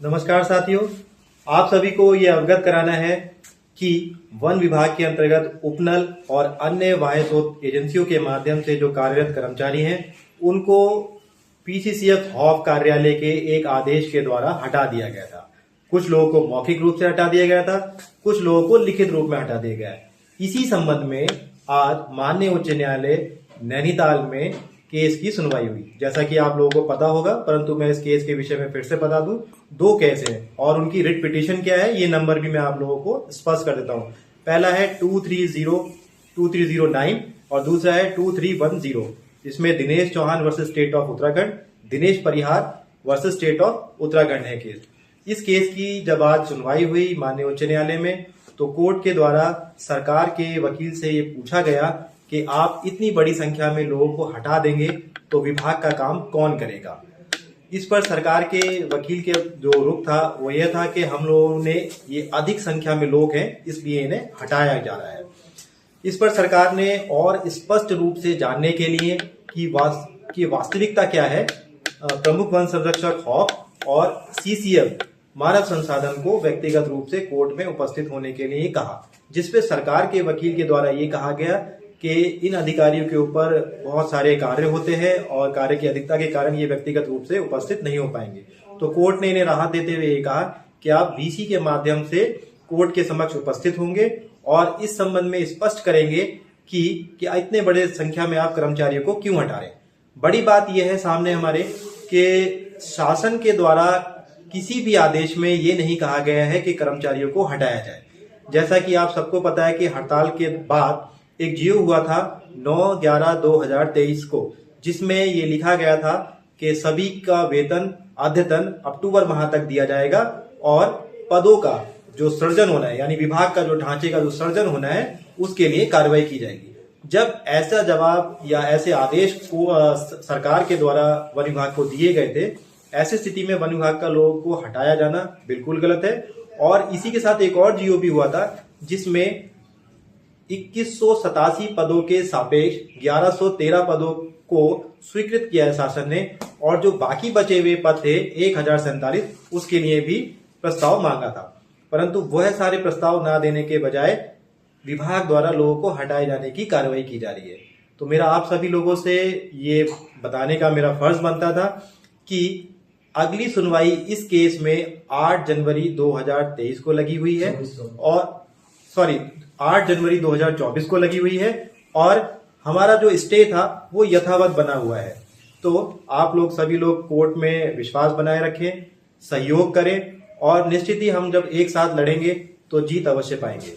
नमस्कार साथियों, आप सभी को ये अवगत कराना है कि वन विभाग के अंतर्गत उपनल और अन्य वाह्य स्रोत एजेंसियों के माध्यम से जो कार्यरत कर्मचारी हैं उनको पीसीसीएफ हॉफ कार्यालय के एक आदेश के द्वारा हटा दिया गया था। कुछ लोगों को मौखिक रूप से हटा दिया गया था, कुछ लोगों को लिखित रूप में हटा दिया गया है। इसी संबंध में आज माननीय उच्च न्यायालय नैनीताल में केस की सुनवाई हुई। जैसा कि आप लोगों को पता होगा, परंतु मैं इस केस के विषय में फिर से बता दूं। दो केस हैं और उनकी रिट पिटीशन क्या है ये नंबर भी मैं आप लोगों को स्पष्ट कर देता हूं। पहला है 2309 और दूसरा है 2310। इसमें Dinesh Chauhan versus state of Uttarakhand, Dinesh Parihar versus state of Uttarakhand है केस। इस केस की जब आज सुनवाई हुई माननीय उच्च न्यायालय में, तो कोर्ट के द्वारा सरकार के वकील से ये पूछा गया कि आप इतनी बड़ी संख्या में लोगों को हटा देंगे तो विभाग का काम कौन करेगा। इस पर सरकार के वकील के जो रुख था वो यह था कि हम लोगों ने ये अधिक संख्या में लोग हैं इसलिए इन्हें हटाया जा रहा है। इस पर सरकार ने और स्पष्ट रूप से जानने के लिए कि वास्तविकता क्या है, प्रमुख वन संरक्षक हॉफ और सीसीएफ मानव संसाधन को व्यक्तिगत रूप से कोर्ट में उपस्थित होने के लिए कहा, जिसपे सरकार के वकील के द्वारा ये कहा गया कि इन अधिकारियों के ऊपर बहुत सारे कार्य होते हैं और कार्य की अधिकता के कारण ये व्यक्तिगत रूप से उपस्थित नहीं हो पाएंगे। तो कोर्ट ने इन्हें राहत देते हुए ये कहा कि आप वीसी के माध्यम से कोर्ट के समक्ष उपस्थित होंगे और इस संबंध में स्पष्ट करेंगे कि इतने बड़े संख्या में आप कर्मचारियों को क्यों हटा रहे हैं। बड़ी बात यह है सामने हमारे कि शासन के द्वारा किसी भी आदेश में ये नहीं कहा गया है कि कर्मचारियों को हटाया जाए। जैसा कि आप सबको पता है कि हड़ताल के बाद एक जियो हुआ था 9/11/2023 को, जिसमें ये लिखा गया था कि सभी का वेतन अद्यतन अक्टूबर माह तक दिया जाएगा और पदों का जो सृजन होना है, यानी विभाग का जो ढांचे का जो सृजन होना है उसके लिए कार्रवाई की जाएगी। जब ऐसा जवाब या ऐसे आदेश को सरकार के द्वारा वन विभाग को दिए गए थे, ऐसी स्थिति में वन विभाग का लोगों को हटाया जाना बिल्कुल गलत है। और इसी के साथ एक और जियो भी हुआ था जिसमें 2187 पदों के सापेक्ष 1113 पदों को स्वीकृत किया है शासन ने, और जो बाकी बचे हुए पद थे 1047 उसके लिए भी प्रस्ताव मांगा था, परंतु वह सारे प्रस्ताव ना देने के बजाय विभाग द्वारा लोगों को हटाए जाने की कार्रवाई की जा रही है। तो मेरा आप सभी लोगों से ये बताने का मेरा फर्ज बनता था कि अगली सुनवाई इस केस में 8 जनवरी 2023 को लगी हुई है और 8 जनवरी 2024 को लगी हुई है और हमारा जो स्टे था वो यथावत बना हुआ है। तो आप लोग सभी लोग कोर्ट में विश्वास बनाए रखें, सहयोग करें और निश्चित ही हम जब एक साथ लड़ेंगे तो जीत अवश्य पाएंगे।